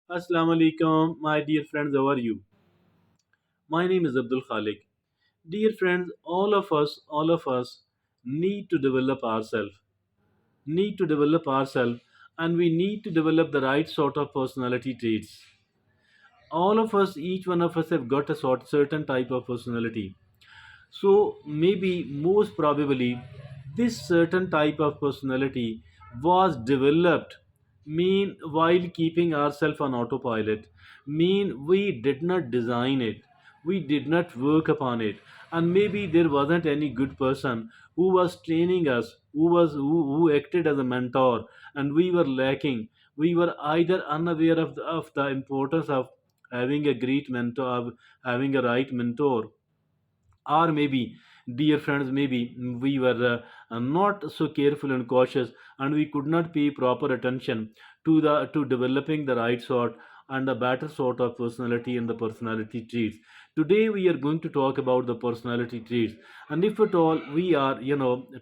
Assalamu alaikum, my dear friends. How are you? My name is Abdul Khalik. Dear friends, all of us need to develop ourselves. Need to develop ourselves, and we need to develop the right sort of personality traits. All of us, each one of us, have got a certain type of personality. So maybe most probably this certain type of personality was developed mean while keeping ourselves on autopilot, mean we did not design it, we did not work upon it, and maybe there wasn't any good person who was training us, who acted as a mentor, and we were lacking. We were either unaware of the importance of having a great mentor, of having a right mentor, or maybe, dear friends, maybe we were not so careful and cautious, and we could not pay proper attention to developing the right sort and the better sort of personality and the personality traits. Today we are going to talk about the personality traits, and if at all we are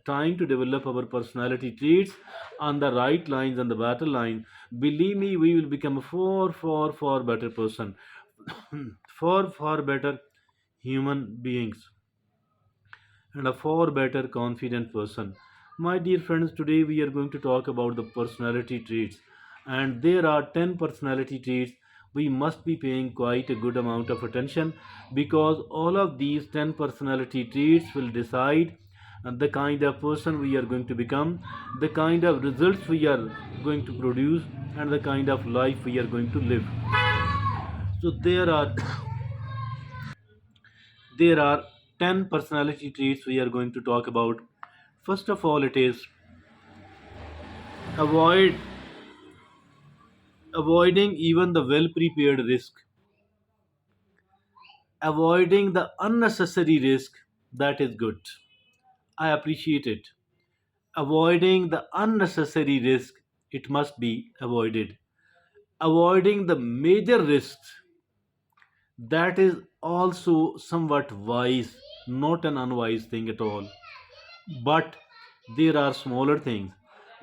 trying to develop our personality traits on the right lines and the better line, believe me, we will become a far better person, far better human beings, and a far better confident person. My dear friends, today we are going to talk about the personality traits, and there are 10 personality traits we must be paying quite a good amount of attention, because all of these 10 personality traits will decide the kind of person we are going to become, the kind of results we are going to produce, and the kind of life we are going to live. So there are 10 personality traits we are going to talk about. First of all, it is avoid avoiding even the well prepared risk, avoiding the unnecessary risk. That is good. I appreciate it. Avoiding the unnecessary risk, it must be avoided. Avoiding the major risks, that is also somewhat wise, not an unwise thing at all. But there are smaller things.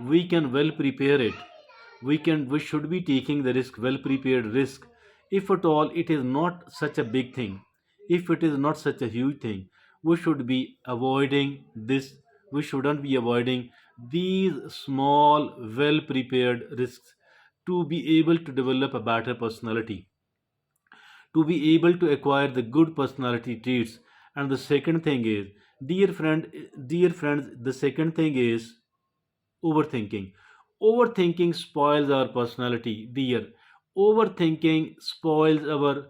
We can well prepare it. We should be taking the risk, well prepared risk. If at all it is not such a big thing, if it is not such a huge thing, we should be avoiding this. We shouldn't be avoiding these small, well prepared risks to be able to develop a better personality, to be able to acquire the good personality traits. And the second thing is, dear friends, the second thing is overthinking. Overthinking spoils our personality, dear. Overthinking spoils our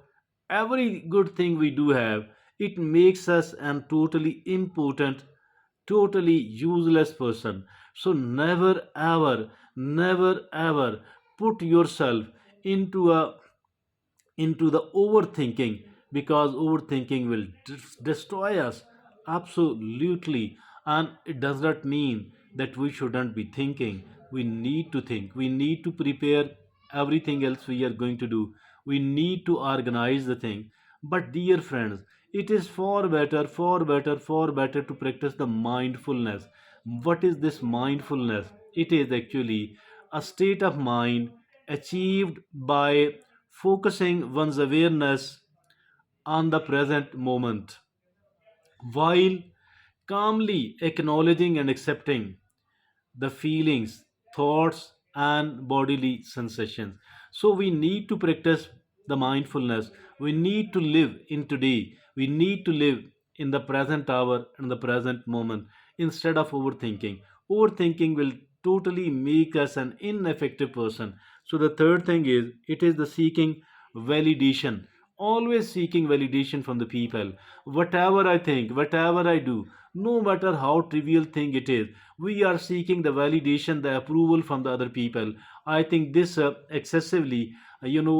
every good thing we do have. It makes us an totally impotent, totally useless person. So never ever put yourself into a into the overthinking, because overthinking will destroy us absolutely. And it does not mean that we shouldn't be thinking. We need to think, we need to prepare everything else we are going to do, we need to organize the thing. But dear friends, it is far better to practice the mindfulness. What is this mindfulness? It is actually a state of mind achieved by focusing one's awareness on the present moment while calmly acknowledging and accepting the feelings, thoughts, and bodily sensations. So we need to practice the mindfulness. We need to live in today. We need to live in the present hour and the present moment instead of overthinking. Overthinking will totally make us an ineffective person. So the third thing is, it is the seeking validation. Always seeking validation from the people. Whatever I think, whatever I do, no matter how trivial thing it is, we are seeking the validation, the approval from the other people. I think this excessively seeking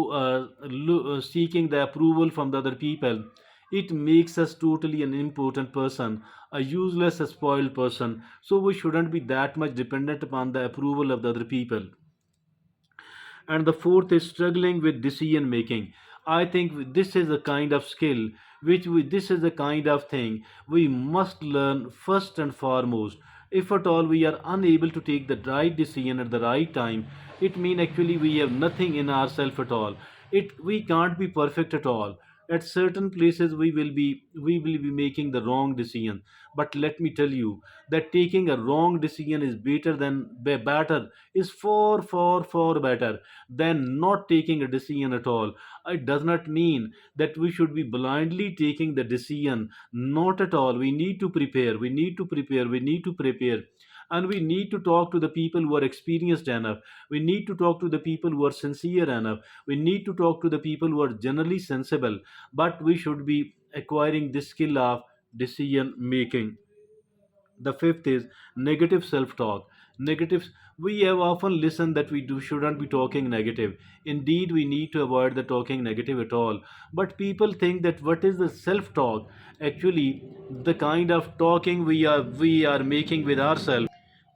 the approval from the other people, it makes us totally an important person, a useless, a spoiled person. So we shouldn't be that much dependent upon the approval of the other people. And the fourth is struggling with decision making. I think this is a kind of skill this is a kind of thing we must learn first and foremost, If at all we are unable to take the right decision at the right time, it means actually we have nothing in ourselves at all. We can't be perfect at all. At certain places we will be making the wrong decision. But let me tell you that taking a wrong decision is better, is far better than not taking a decision at all. It does not mean that we should be blindly taking the decision. Not at all. We need to prepare, we need to prepare, and we need to talk to the people who are experienced enough. We need to talk to the people who are sincere enough. We need to talk to the people who are generally sensible. But we should be acquiring this skill of decision making. The fifth is negative self-talk. Negatives. We have often listened that we do shouldn't be talking negative. Indeed, we need to avoid the talking negative at all. But people think that what is the self-talk? Actually, the kind of talking we are making with ourselves.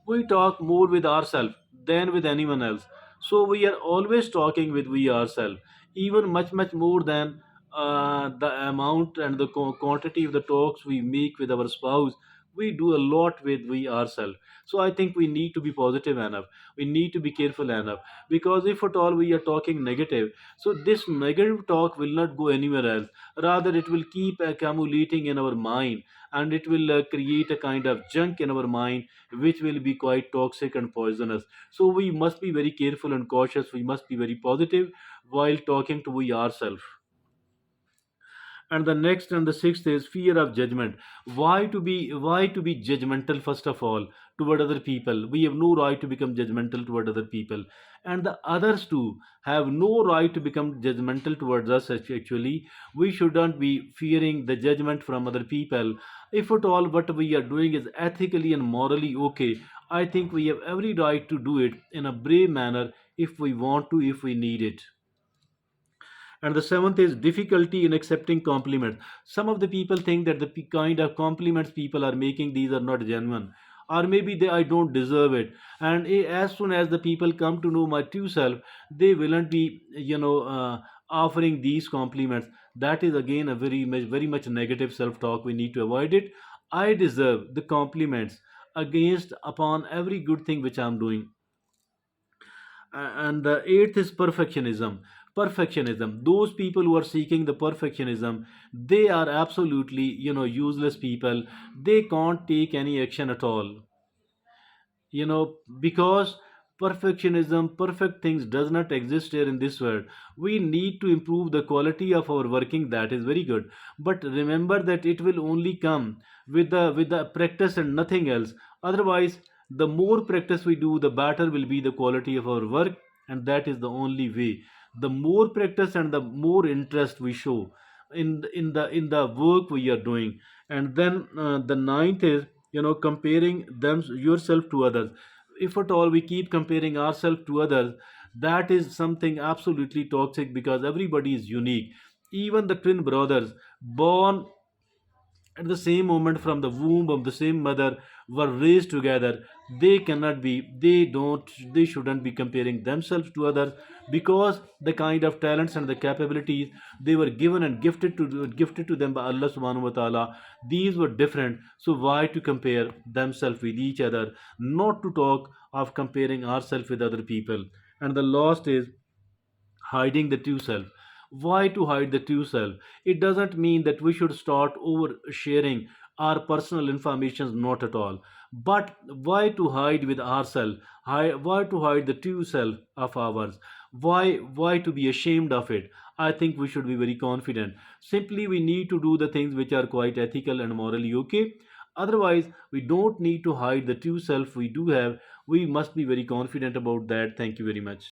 We talk more with ourselves than with anyone else. So we are always talking with we ourselves, even much more than the amount and the quantity of the talks we make with our spouse. We do a lot with we ourselves. So I think we need to be positive enough. We need to be careful enough, because if at all we are talking negative, so this negative talk will not go anywhere else. Rather, it will keep accumulating in our mind, and it will create a kind of junk in our mind, which will be quite toxic and poisonous. So we must be very careful and cautious. We must be very positive while talking to we ourselves. And the next and the sixth is fear of judgment. Why to be judgmental? First of all, toward other people, we have no right to become judgmental toward other people, and the others too have no right to become judgmental towards us. Actually, we shouldn't be fearing the judgment from other people. If at all what we are doing is ethically and morally okay, I think we have every right to do it in a brave manner, if we want to, if we need it. And the seventh is difficulty in accepting compliments. Some of the people think that the kind of compliments people are making, these are not genuine, or maybe I don't deserve it. And as soon as the people come to know my true self, they will not be, offering these compliments. That is again a very much negative self-talk. We need to avoid it. I deserve the compliments against upon every good thing which I'm doing. And the eighth is perfectionism. Those people who are seeking the perfectionism, they are absolutely, useless people. They can't take any action at all, because perfect things does not exist here in this world. We need to improve the quality of our working. That is very good, but remember that it will only come with the practice and nothing else. Otherwise, the more practice we do, the better will be the quality of our work. And that is the only way. The more practice and the more interest we show in the work we are doing. And then the ninth is, comparing them yourself to others. If at all we keep comparing ourselves to others, that is something absolutely toxic, because everybody is unique. Even the twin brothers born at the same moment from the womb of the same mother were raised together. They shouldn't be comparing themselves to others, because the kind of talents and the capabilities they were given and gifted to them by Allah subhanahu wa ta'ala, these were different. So why to compare themselves with each other? Not to talk of comparing ourselves with other people. And the last is hiding the true self. Why to hide the true self? It doesn't mean that we should start oversharing our personal information, not at all. But why to hide with ourselves? Why to hide the true self of ours? Why to be ashamed of it? I think we should be very confident. Simply, we need to do the things which are quite ethical and morally okay. Otherwise, we don't need to hide the true self we do have. We must be very confident about that. Thank you very much.